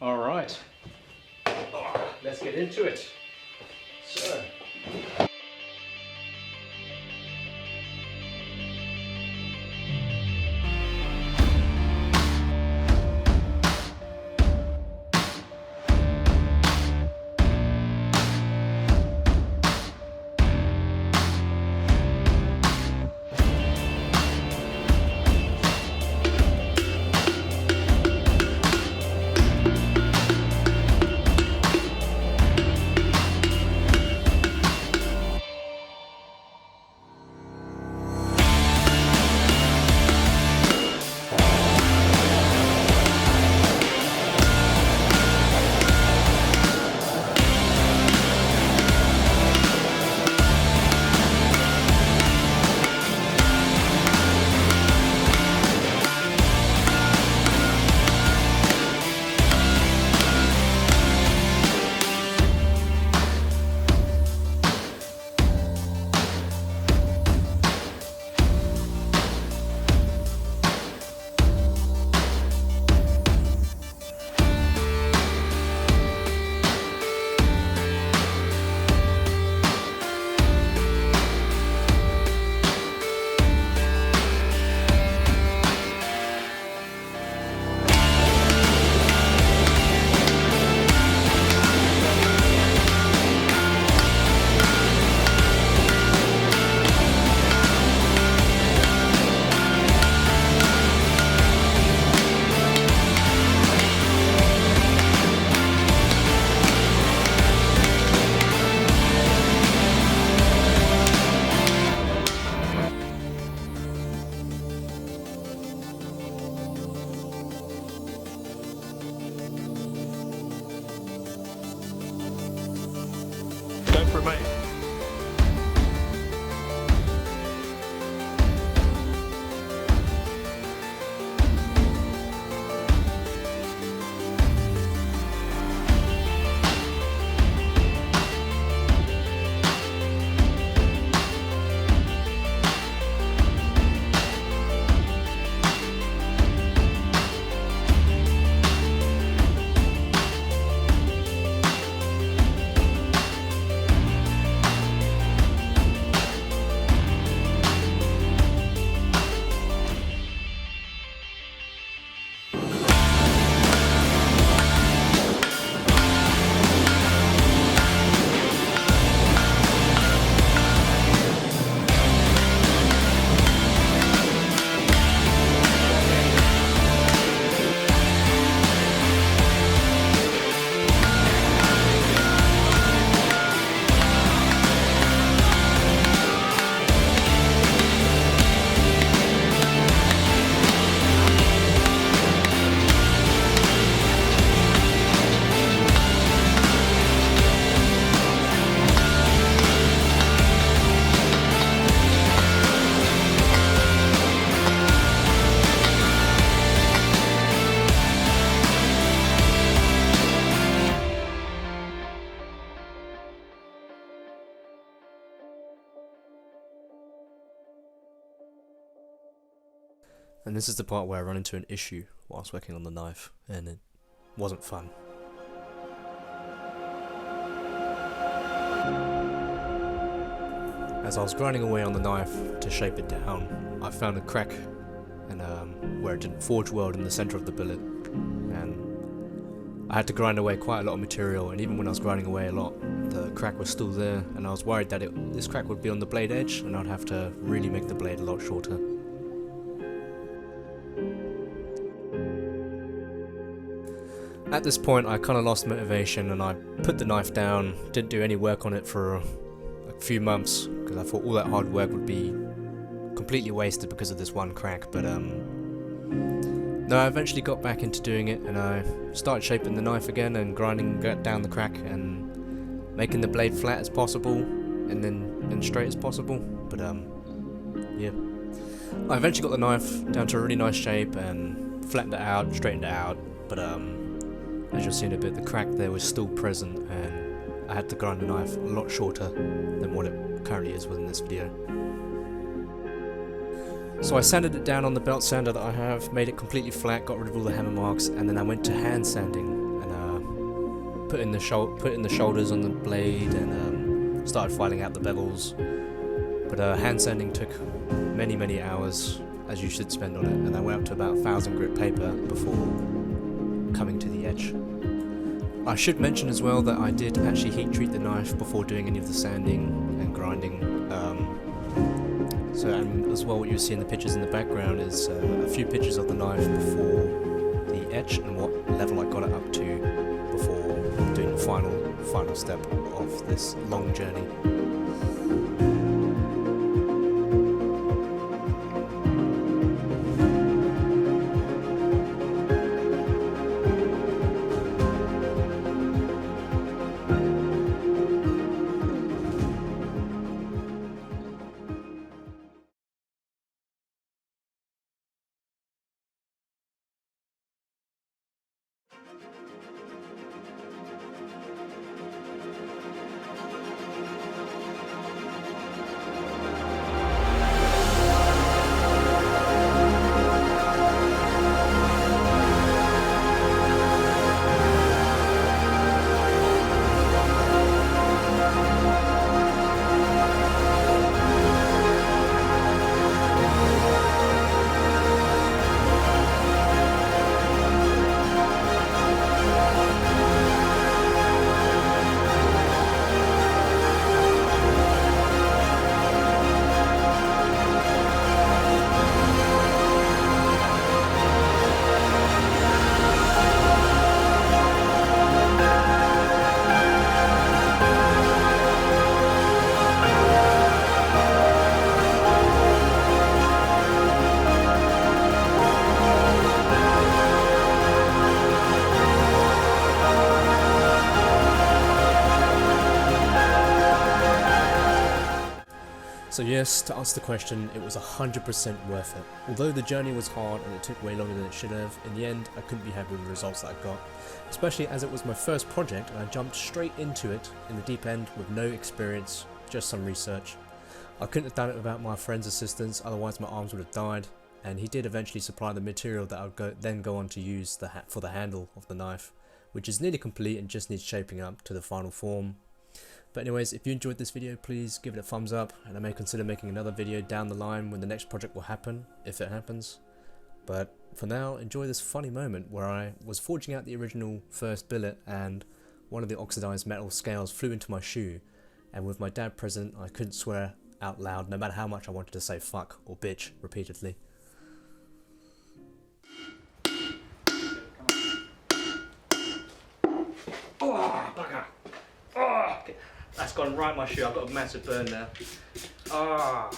All right, let's get into it. So. Go for it, mate. And this is the part where I run into an issue whilst working on the knife, and it wasn't fun. As I was grinding away on the knife to shape it down, I found a crack where it didn't forge weld in the centre of the billet, and I had to grind away quite a lot of material, and even when I was grinding away a lot, the crack was still there, and I was worried that this crack would be on the blade edge and I'd have to really make the blade a lot shorter. At this point I kind of lost motivation and I put the knife down, didn't do any work on it for a few months because I thought all that hard work would be completely wasted because of this one crack, but no, I eventually got back into doing it and I started shaping the knife again and grinding down the crack and making the blade flat as possible and then straight as possible, but yeah. I eventually got the knife down to a really nice shape and flattened it out, straightened it out, but as you'll see in a bit, the crack there was still present and I had to grind the knife a lot shorter than what it currently is within this video. So I sanded it down on the belt sander that I have, made it completely flat, got rid of all the hammer marks, and then I went to hand sanding. And put in the shoulders on the blade and started filing out the bevels. But hand sanding took many hours, as you should spend on it, and I went up to about 1000 grit paper before coming to the edge. I should mention as well that I did actually heat treat the knife before doing any of the sanding and grinding. And as well, what you see in the pictures in the background is a few pictures of the knife before the etch and what level I got it up to before doing the final step of this long journey. So yes, to answer the question, it was 100% worth it. Although the journey was hard and it took way longer than it should have, in the end I couldn't be happy with the results that I got. Especially as it was my first project and I jumped straight into it in the deep end with no experience, just some research. I couldn't have done it without my friend's assistance, otherwise my arms would have died, and he did eventually supply the material that I would then go on to use for the handle of the knife, which is nearly complete and just needs shaping up to the final form. But anyways, if you enjoyed this video, please give it a thumbs up, and I may consider making another video down the line when the next project will happen, if it happens. But for now, enjoy this funny moment where I was forging out the original first billet and one of the oxidized metal scales flew into my shoe, and with my dad present I couldn't swear out loud no matter how much I wanted to say fuck or bitch repeatedly. Oh, bugger. Oh, okay. That's gone right in my shoe. I've got a massive burn now. Ah.